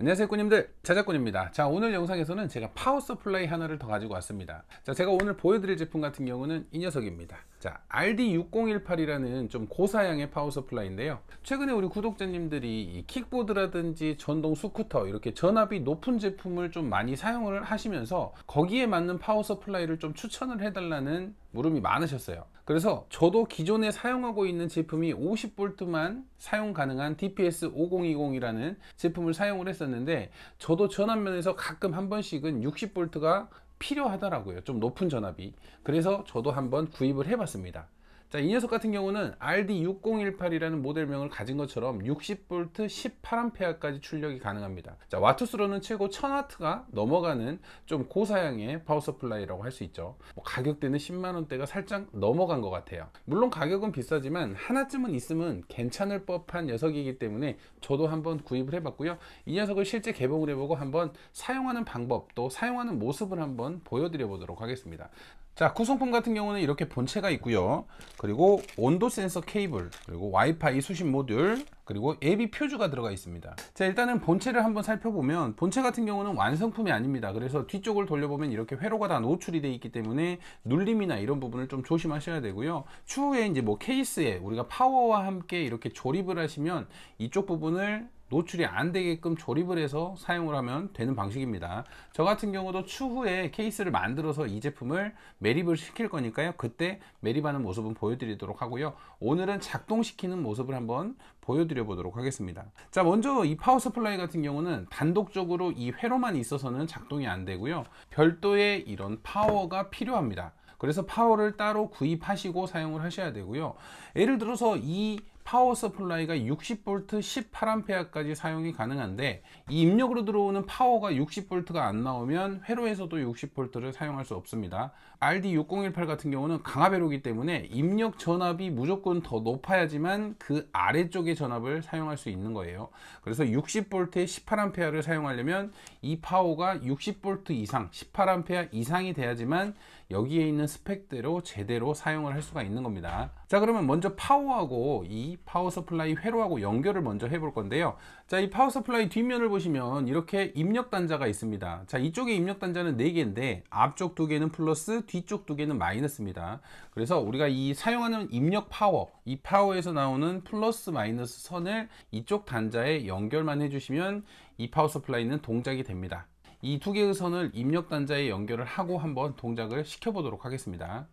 안녕하세요 꾸님들, 자작꾼입니다. 자, 오늘 영상에서는 제가 파워 서플라이 하나를 더 가지고 왔습니다. 자, 제가 오늘 보여드릴 제품 같은 경우는 이 녀석입니다. 자, RD6018이라는 좀 고사양의 파워 서플라이인데요, 최근에 우리 구독자님들이 이 킥보드라든지 전동 스쿠터 이렇게 전압이 높은 제품을 좀 많이 사용을 하시면서 거기에 맞는 파워 서플라이를 좀 추천을 해달라는 물음이 많으셨어요. 그래서 저도 기존에 사용하고 있는 제품이 50V만 사용 가능한 DPS5020이라는 제품을 사용을 했었는데, 저도 전압면에서 가끔 한 번씩은 60V가 필요하더라고요. 좀 높은 전압이. 그래서 저도 한번 구입을 해봤습니다. 자, 이 녀석 같은 경우는 RD6018이라는 모델명을 가진 것처럼 60V 18A까지 출력이 가능합니다. 자, 와트수로는 최고 1000W가 넘어가는 좀 고사양의 파워 서플라이라고 할 수 있죠. 가격대는 10만원대가 살짝 넘어간 것 같아요. 물론 가격은 비싸지만 하나쯤은 있으면 괜찮을 법한 녀석이기 때문에 저도 한번 구입을 해봤고요. 이 녀석을 실제 개봉을 해보고 한번 사용하는 방법, 또 사용하는 모습을 한번 보여드려 보도록 하겠습니다. 자, 구성품 같은 경우는 이렇게 본체가 있고요, 그리고 온도 센서 케이블, 그리고 와이파이 수신 모듈, 그리고 예비 표주가 들어가 있습니다. 자, 일단은 본체를 한번 살펴보면 본체 같은 경우는 완성품이 아닙니다. 그래서 뒤쪽을 돌려보면 이렇게 회로가 다 노출이 되어 있기 때문에 눌림이나 이런 부분을 좀 조심하셔야 되고요. 추후에 이제 뭐 케이스에 우리가 파워와 함께 이렇게 조립을 하시면 이쪽 부분을 노출이 안 되게끔 조립을 해서 사용을 하면 되는 방식입니다. 저 같은 경우도 추후에 케이스를 만들어서 이 제품을 매립을 시킬 거니까요, 그때 매립하는 모습은 보여드리도록 하고요. 오늘은 작동시키는 모습을 한번 보여드려 보도록 하겠습니다. 자, 먼저 이 파워 서플라이 같은 경우는 단독적으로 이 회로만 있어서는 작동이 안 되고요, 별도의 이런 파워가 필요합니다. 그래서 파워를 따로 구입하시고 사용을 하셔야 되고요. 예를 들어서 이 파워 서플라이가 60V 18A까지 사용이 가능한데, 이 입력으로 들어오는 파워가 60V가 안 나오면 회로에서도 60V를 사용할 수 없습니다. RD6018 같은 경우는 강압회로이기 때문에 입력 전압이 무조건 더 높아야지만 그 아래쪽의 전압을 사용할 수 있는 거예요. 그래서 60V에 18A를 사용하려면 이 파워가 60V 이상 18A 이상이 돼야지만 여기에 있는 스펙대로 제대로 사용을 할 수가 있는 겁니다. 자, 그러면 먼저 파워하고 이 파워 서플라이 회로하고 연결을 먼저 해볼 건데요. 자, 이 파워 서플라이 뒷면을 보시면 이렇게 입력 단자가 있습니다. 자, 이쪽에 입력 단자는 4개인데 앞쪽 2개는 플러스, 뒤쪽 2개는 마이너스입니다. 그래서 우리가 이 사용하는 입력 파워, 이 파워에서 나오는 플러스 마이너스 선을 이쪽 단자에 연결만 해주시면 이 파워 서플라이는 동작이 됩니다. 이 2개의 선을 입력 단자에 연결을 하고 한번 동작을 시켜 보도록 하겠습니다.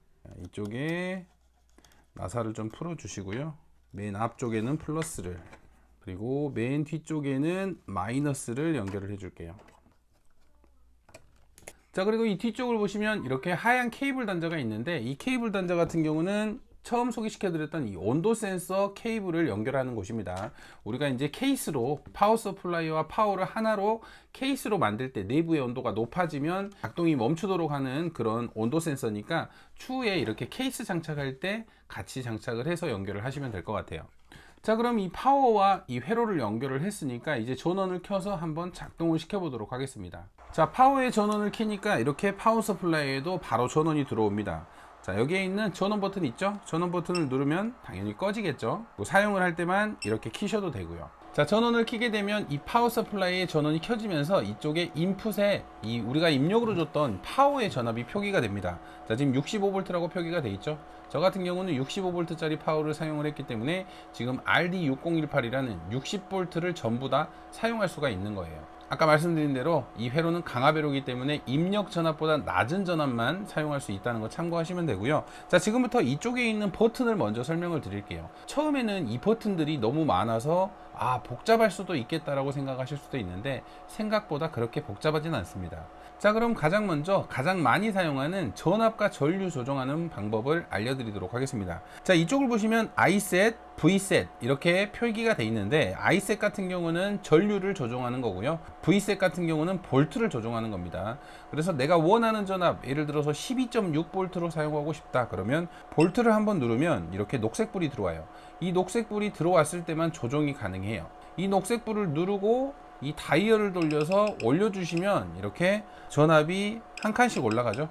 이쪽에 나사를 좀 풀어 주시고요, 맨 앞쪽에는 플러스를, 그리고 맨 뒤쪽에는 마이너스를 연결을 해 줄게요. 자, 그리고 이 뒤쪽을 보시면 이렇게 하얀 케이블 단자가 있는데, 이 케이블 단자 같은 경우는 처음 소개시켜 드렸던 이 온도 센서 케이블을 연결하는 곳입니다. 우리가 이제 케이스로 파워 서플라이와 파워를 하나로 케이스로 만들 때 내부의 온도가 높아지면 작동이 멈추도록 하는 그런 온도 센서니까 추후에 이렇게 케이스 장착할 때 같이 장착을 해서 연결을 하시면 될 것 같아요. 자, 그럼 이 파워와 이 회로를 연결을 했으니까 이제 전원을 켜서 한번 작동을 시켜 보도록 하겠습니다. 자, 파워의 전원을 켜니까 이렇게 파워 서플라이에도 바로 전원이 들어옵니다. 자, 여기에 있는 전원 버튼 있죠? 전원 버튼을 누르면 당연히 꺼지겠죠. 사용을 할 때만 이렇게 키셔도 되고요. 자, 전원을 켜게 되면 이 파워 서플라이의 전원이 켜지면서 이쪽에 인풋에 이 우리가 입력으로 줬던 파워의 전압이 표기가 됩니다. 자, 지금 65V라고 표기가 돼 있죠? 저 같은 경우는 65V 짜리 파워를 사용을 했기 때문에 지금 RD6018이라는 60V를 전부 다 사용할 수가 있는 거예요. 아까 말씀드린 대로 이 회로는 강압회로이기 때문에 입력 전압보다 낮은 전압만 사용할 수 있다는 거 참고하시면 되고요. 자, 지금부터 이쪽에 있는 버튼을 먼저 설명을 드릴게요. 처음에는 이 버튼들이 너무 많아서 복잡할 수도 있겠다라고 생각하실 수도 있는데 생각보다 그렇게 복잡하진 않습니다. 자, 그럼 가장 먼저 가장 많이 사용하는 전압과 전류 조정하는 방법을 알려드리도록 하겠습니다. 자, 이쪽을 보시면 Iset, Vset 이렇게 표기가 되어 있는데, Iset 같은 경우는 전류를 조정하는 거고요, Vset 같은 경우는 볼트를 조정하는 겁니다. 그래서 내가 원하는 전압, 예를 들어서 12.6V로 사용하고 싶다 그러면 볼트를 한번 누르면 이렇게 녹색불이 들어와요. 이 녹색불이 들어왔을 때만 조정이 가능해요. 이 녹색불을 누르고 이 다이얼을 돌려서 올려주시면 이렇게 전압이 한 칸씩 올라가죠.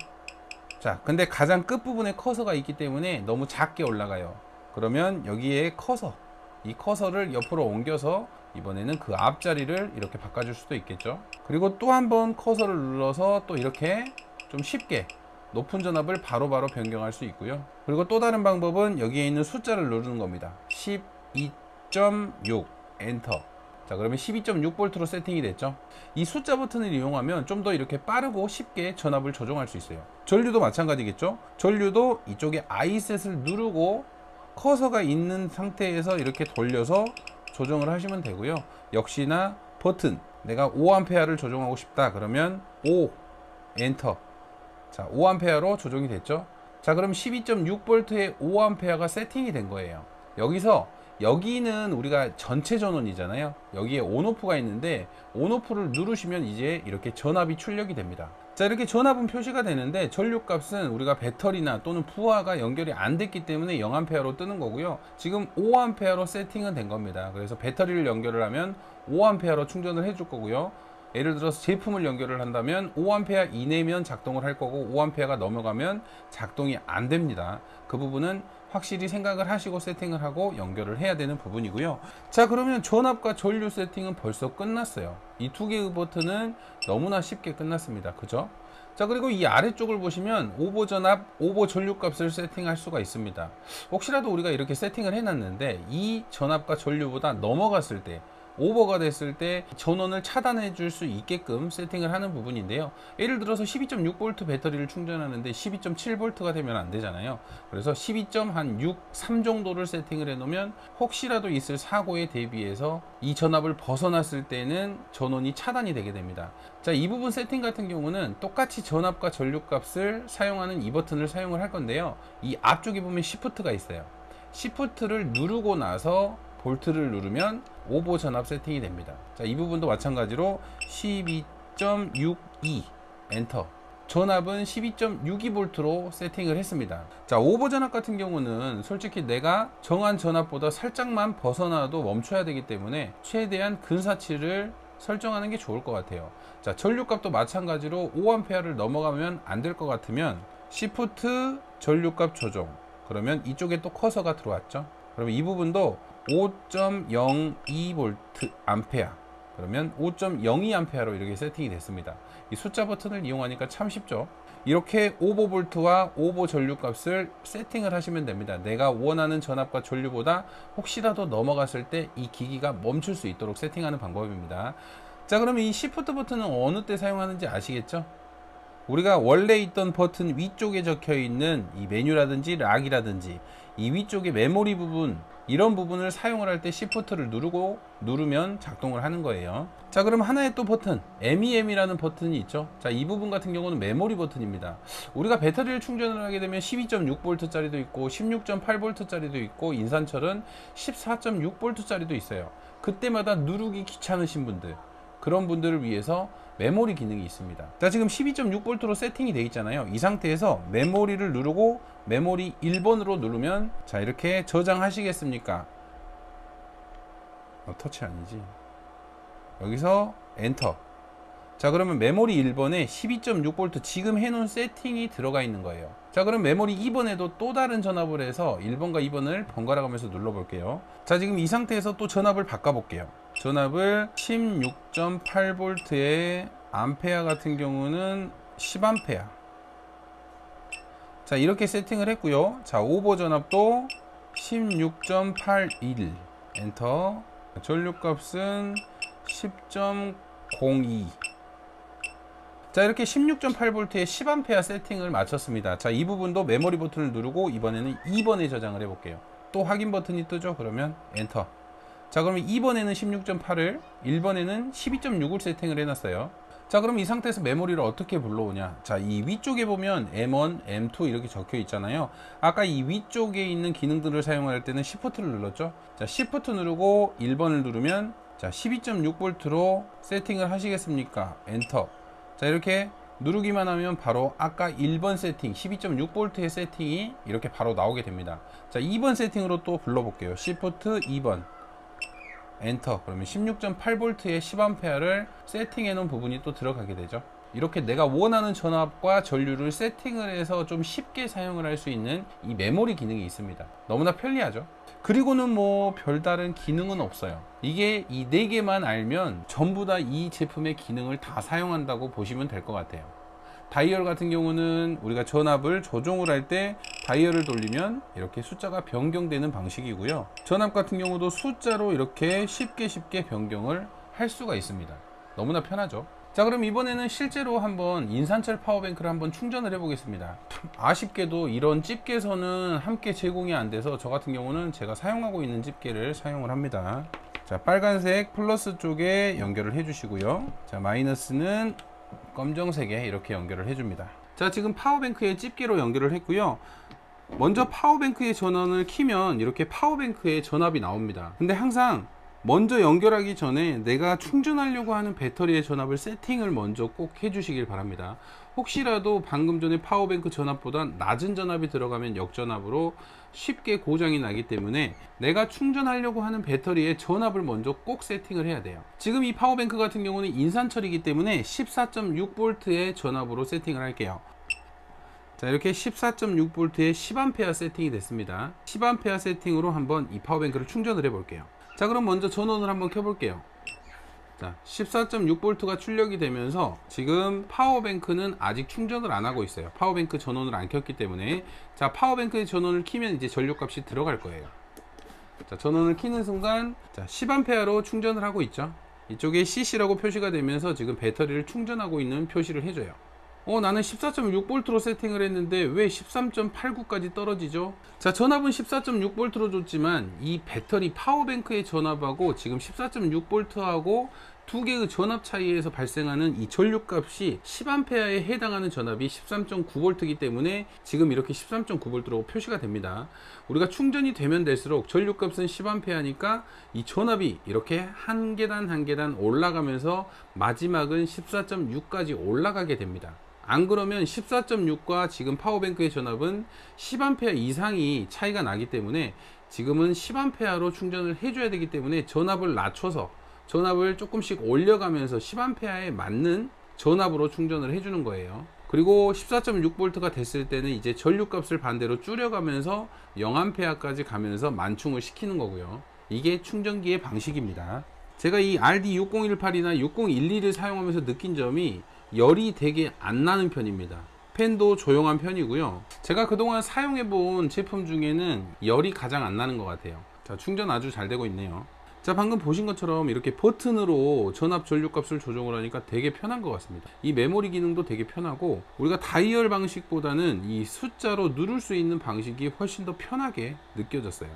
자, 근데 가장 끝부분에 커서가 있기 때문에 너무 작게 올라가요. 그러면 여기에 커서, 이 커서를 옆으로 옮겨서 이번에는 그 앞자리를 이렇게 바꿔줄 수도 있겠죠. 그리고 또 한 번 커서를 눌러서 또 이렇게 좀 쉽게 높은 전압을 바로바로 변경할 수 있고요. 그리고 또 다른 방법은 여기에 있는 숫자를 누르는 겁니다. 12.6 엔터. 자, 그러면 12.6V로 세팅이 됐죠. 이 숫자 버튼을 이용하면 좀 더 이렇게 빠르고 쉽게 전압을 조정할 수 있어요. 전류도 마찬가지겠죠. 전류도 이쪽에 I셋을 누르고 커서가 있는 상태에서 이렇게 돌려서 조정을 하시면 되고요. 역시나 버튼, 내가 5A를 조정하고 싶다 그러면 5 엔터. 자, 5A로 조정이 됐죠. 자, 그럼 12.6V에 5A가 세팅이 된 거예요. 여기는 우리가 전체 전원이잖아요. 여기에 온오프가 있는데 온오프를 누르시면 이제 이렇게 전압이 출력이 됩니다. 자, 이렇게 전압은 표시가 되는데 전류값은 우리가 배터리나 또는 부하가 연결이 안 됐기 때문에 0A로 뜨는 거고요. 지금 5A로 세팅은 된 겁니다. 그래서 배터리를 연결을 하면 5A로 충전을 해줄 거고요. 예를 들어서 제품을 연결을 한다면 5A 이내면 작동을 할 거고 5A가 넘어가면 작동이 안 됩니다. 그 부분은 확실히 생각을 하시고 세팅을 하고 연결을 해야 되는 부분이고요. 자, 그러면 전압과 전류 세팅은 벌써 끝났어요. 이 두 개의 버튼은 너무나 쉽게 끝났습니다. 그죠? 자, 그리고 이 아래쪽을 보시면 오버 전압, 오버 전류 값을 세팅할 수가 있습니다. 혹시라도 우리가 이렇게 세팅을 해놨는데 이 전압과 전류보다 넘어갔을 때, 오버가 됐을 때 전원을 차단해 줄 수 있게끔 세팅을 하는 부분인데요. 예를 들어서 12.6V 배터리를 충전하는데 12.7V가 되면 안 되잖아요. 그래서 12.6, 3 정도를 세팅을 해 놓으면 혹시라도 있을 사고에 대비해서 이 전압을 벗어났을 때는 전원이 차단이 되게 됩니다. 자, 이 부분 세팅 같은 경우는 똑같이 전압과 전류 값을 사용하는 이 버튼을 사용을 할 건데요. 이 앞쪽에 보면 시프트가 있어요. 시프트를 누르고 나서 볼트를 누르면 오버 전압 세팅이 됩니다. 자, 이 부분도 마찬가지로 12.62 엔터. 전압은 12.62V로 세팅을 했습니다. 자, 오버 전압 같은 경우는 솔직히 내가 정한 전압보다 살짝만 벗어나도 멈춰야 되기 때문에 최대한 근사치를 설정하는 게 좋을 것 같아요. 자, 전류값도 마찬가지로 5A를 넘어가면 안 될 것 같으면 시프트 전류값 조정. 그러면 이쪽에 또 커서가 들어왔죠. 그러면 이 부분도 5.02V 암페어, 그러면 5.02A로 이렇게 세팅이 됐습니다. 이 숫자 버튼을 이용하니까 참 쉽죠. 이렇게 오버 볼트와 오버 전류 값을 세팅을 하시면 됩니다. 내가 원하는 전압과 전류보다 혹시라도 넘어갔을 때 이 기기가 멈출 수 있도록 세팅하는 방법입니다. 자, 그러면 이 시프트 버튼은 어느 때 사용하는지 아시겠죠? 우리가 원래 있던 버튼 위쪽에 적혀 있는 이 메뉴라든지 락이라든지 이 위쪽에 메모리 부분, 이런 부분을 사용을 할 때 시프트를 누르면 작동을 하는 거예요. 자, 그럼 하나의 또 버튼, MEM이라는 버튼이 있죠. 자, 이 부분 같은 경우는 메모리 버튼입니다. 우리가 배터리를 충전을 하게 되면 12.6V 짜리도 있고 16.8V 짜리도 있고 인산철은 14.6V 짜리도 있어요. 그때마다 누르기 귀찮으신 분들, 그런 분들을 위해서 메모리 기능이 있습니다. 자, 지금 12.6V로 세팅이 되어 있잖아요. 이 상태에서 메모리를 누르고 메모리 1번으로 누르면, 자, 이렇게 저장하시겠습니까? 터치 아니지. 여기서 엔터. 자, 그러면 메모리 1번에 12.6V 지금 해놓은 세팅이 들어가 있는 거예요. 자, 그럼 메모리 2번에도 또 다른 전압을 해서 1번과 2번을 번갈아 가면서 눌러 볼게요. 자, 지금 이 상태에서 또 전압을 바꿔 볼게요. 전압을 16.8V에 암페어 같은 경우는 10A. 자, 이렇게 세팅을 했고요. 자, 오버 전압도 16.81 엔터. 전류 값은 10.02. 자, 이렇게 16.8V에 10A 세팅을 마쳤습니다. 자, 이 부분도 메모리 버튼을 누르고 이번에는 2번에 저장을 해 볼게요. 또 확인 버튼이 뜨죠. 그러면 엔터. 자, 그러면 2번에는 16.8을, 1번에는 12.6을 세팅을 해놨어요. 자, 그럼 이 상태에서 메모리를 어떻게 불러오냐. 자, 이 위쪽에 보면 M1, M2 이렇게 적혀 있잖아요. 아까 이 위쪽에 있는 기능들을 사용할 때는 Shift를 눌렀죠. 자, Shift 누르고 1번을 누르면, 자, 12.6V로 세팅을 하시겠습니까? 엔터. 자, 이렇게 누르기만 하면 바로 아까 1번 세팅, 12.6V의 세팅이 이렇게 바로 나오게 됩니다. 자, 2번 세팅으로 또 불러볼게요. Shift 2번. 엔터. 그러면 16.8V에 10A를 세팅해 놓은 부분이 또 들어가게 되죠. 이렇게 내가 원하는 전압과 전류를 세팅을 해서 좀 쉽게 사용을 할 수 있는 이 메모리 기능이 있습니다. 너무나 편리하죠. 그리고는 뭐 별다른 기능은 없어요. 이게 이 4개만 알면 전부 다 이 제품의 기능을 다 사용한다고 보시면 될 것 같아요. 다이얼 같은 경우는 우리가 전압을 조종을 할 때 다이얼을 돌리면 이렇게 숫자가 변경되는 방식이고요. 전압 같은 경우도 숫자로 이렇게 쉽게 변경을 할 수가 있습니다. 너무나 편하죠. 자, 그럼 이번에는 실제로 한번 인산철 파워뱅크를 한번 충전을 해 보겠습니다. 아쉽게도 이런 집게선은 함께 제공이 안 돼서 저 같은 경우는 제가 사용하고 있는 집게를 사용을 합니다. 자, 빨간색 플러스 쪽에 연결을 해 주시고요. 자, 마이너스는 검정색에 이렇게 연결을 해 줍니다. 자, 지금 파워뱅크에 집게로 연결을 했고요. 먼저 파워뱅크의 전원을 키면 이렇게 파워뱅크의 전압이 나옵니다. 근데 항상 먼저 연결하기 전에 내가 충전하려고 하는 배터리의 전압을 세팅을 먼저 꼭 해주시길 바랍니다. 혹시라도 방금 전에 파워뱅크 전압보다 낮은 전압이 들어가면 역전압으로 쉽게 고장이 나기 때문에 내가 충전하려고 하는 배터리의 전압을 먼저 꼭 세팅을 해야 돼요. 지금 이 파워뱅크 같은 경우는 인산철이기 때문에 14.6V의 전압으로 세팅을 할게요. 자, 이렇게 14.6V에 10A 세팅이 됐습니다. 10A 세팅으로 한번 이 파워뱅크를 충전을 해 볼게요. 자, 그럼 먼저 전원을 한번 켜볼게요. 자, 14.6V가 출력이 되면서 지금 파워뱅크는 아직 충전을 안 하고 있어요. 파워뱅크 전원을 안 켰기 때문에. 자, 파워뱅크의 전원을 키면 이제 전류값이 들어갈 거예요. 자, 전원을 키는 순간 자, 10A로 충전을 하고 있죠. 이쪽에 CC라고 표시가 되면서 지금 배터리를 충전하고 있는 표시를 해줘요. 나는 14.6V로 세팅을 했는데 왜 13.89까지 떨어지죠? 자, 전압은 14.6V로 줬지만 이 배터리 파워뱅크의 전압하고 지금 14.6V하고 두 개의 전압 차이에서 발생하는 이 전류값이 10A에 해당하는 전압이 13.9V이기 때문에 지금 이렇게 13.9V로 표시가 됩니다. 우리가 충전이 되면 될수록 전류값은 10A니까 이 전압이 이렇게 한 계단 한 계단 올라가면서 마지막은 14.6까지 올라가게 됩니다. 안 그러면 14.6과 지금 파워뱅크의 전압은 10A 이상이 차이가 나기 때문에 지금은 10A로 충전을 해줘야 되기 때문에 전압을 낮춰서 전압을 조금씩 올려가면서 10A에 맞는 전압으로 충전을 해주는 거예요. 그리고 14.6V가 됐을 때는 이제 전류값을 반대로 줄여가면서 0A까지 가면서 만충을 시키는 거고요. 이게 충전기의 방식입니다. 제가 이 RD6018이나 6012를 사용하면서 느낀 점이 열이 되게 안 나는 편입니다. 팬도 조용한 편이고요. 제가 그동안 사용해 본 제품 중에는 열이 가장 안 나는 것 같아요. 자, 충전 아주 잘 되고 있네요. 자, 방금 보신 것처럼 이렇게 버튼으로 전압 전류값을 조정을 하니까 되게 편한 것 같습니다. 이 메모리 기능도 되게 편하고 우리가 다이얼 방식보다는 이 숫자로 누를 수 있는 방식이 훨씬 더 편하게 느껴졌어요.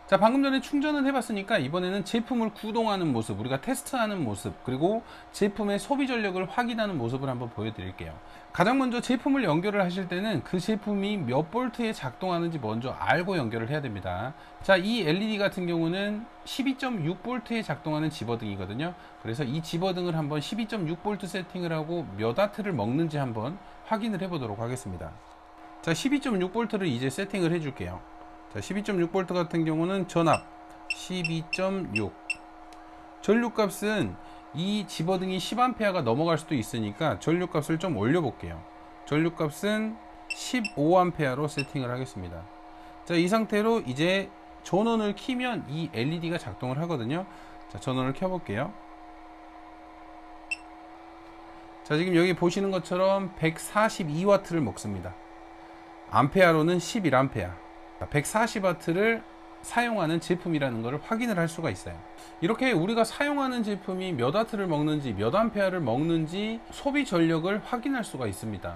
자, 방금 전에 충전을 해봤으니까 이번에는 제품을 구동하는 모습, 우리가 테스트하는 모습, 그리고 제품의 소비 전력을 확인하는 모습을 한번 보여드릴게요. 가장 먼저 제품을 연결을 하실 때는 그 제품이 몇 볼트에 작동하는지 먼저 알고 연결을 해야 됩니다. 자, 이 LED 같은 경우는 12.6V에 작동하는 집어등이거든요. 그래서 이 집어등을 한번 12.6V 세팅을 하고 몇 와트를 먹는지 한번 확인을 해 보도록 하겠습니다. 자, 12.6V를 이제 세팅을 해 줄게요. 자, 12.6V 같은 경우는 전압 12.6, 전류값은 이 집어등이 10A가 넘어갈 수도 있으니까 전류값을 좀 올려 볼게요. 전류값은 15A로 세팅을 하겠습니다. 자, 이 상태로 이제 전원을 키면 이 LED가 작동을 하거든요. 자, 전원을 켜 볼게요. 자, 지금 여기 보시는 것처럼 142W를 먹습니다. 암페아로는 11A. 140W를 사용하는 제품이라는 것을 확인을 할 수가 있어요. 이렇게 우리가 사용하는 제품이 몇 와트를 먹는지 몇 암페아를 먹는지 소비 전력을 확인할 수가 있습니다.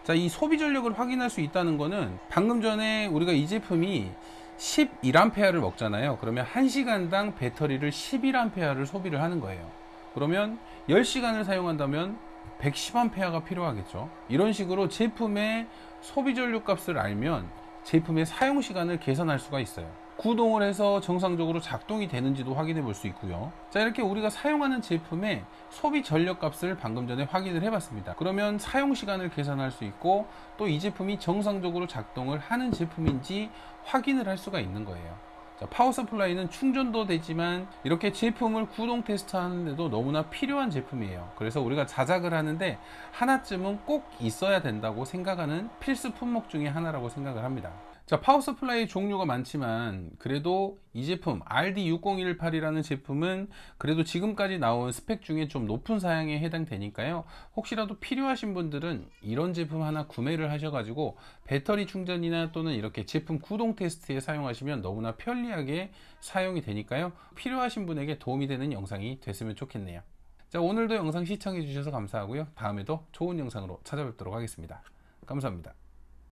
자, 이 소비 전력을 확인할 수 있다는 것은 방금 전에 우리가 이 제품이 11A를 먹잖아요. 그러면 1시간당 배터리를 11A를 소비를 하는 거예요. 그러면 10시간을 사용한다면 110A가 필요하겠죠. 이런 식으로 제품의 소비 전류 값을 알면 제품의 사용 시간을 계산할 수가 있어요. 구동을 해서 정상적으로 작동이 되는지도 확인해 볼 수 있고요. 자, 이렇게 우리가 사용하는 제품의 소비 전력 값을 방금 전에 확인을 해 봤습니다. 그러면 사용 시간을 계산할 수 있고 또 이 제품이 정상적으로 작동을 하는 제품인지 확인을 할 수가 있는 거예요. 자, 파워 서플라이는 충전도 되지만 이렇게 제품을 구동 테스트 하는데도 너무나 필요한 제품이에요. 그래서 우리가 자작을 하는데 하나쯤은 꼭 있어야 된다고 생각하는 필수 품목 중에 하나라고 생각을 합니다. 자, 파워 서플라이 종류가 많지만 그래도 이 제품 RD6018이라는 제품은 그래도 지금까지 나온 스펙 중에 좀 높은 사양에 해당되니까요. 혹시라도 필요하신 분들은 이런 제품 하나 구매를 하셔가지고 배터리 충전이나 또는 이렇게 제품 구동 테스트에 사용하시면 너무나 편리하게 사용이 되니까요. 필요하신 분에게 도움이 되는 영상이 됐으면 좋겠네요. 자, 오늘도 영상 시청해 주셔서 감사하고요. 다음에도 좋은 영상으로 찾아뵙도록 하겠습니다. 감사합니다.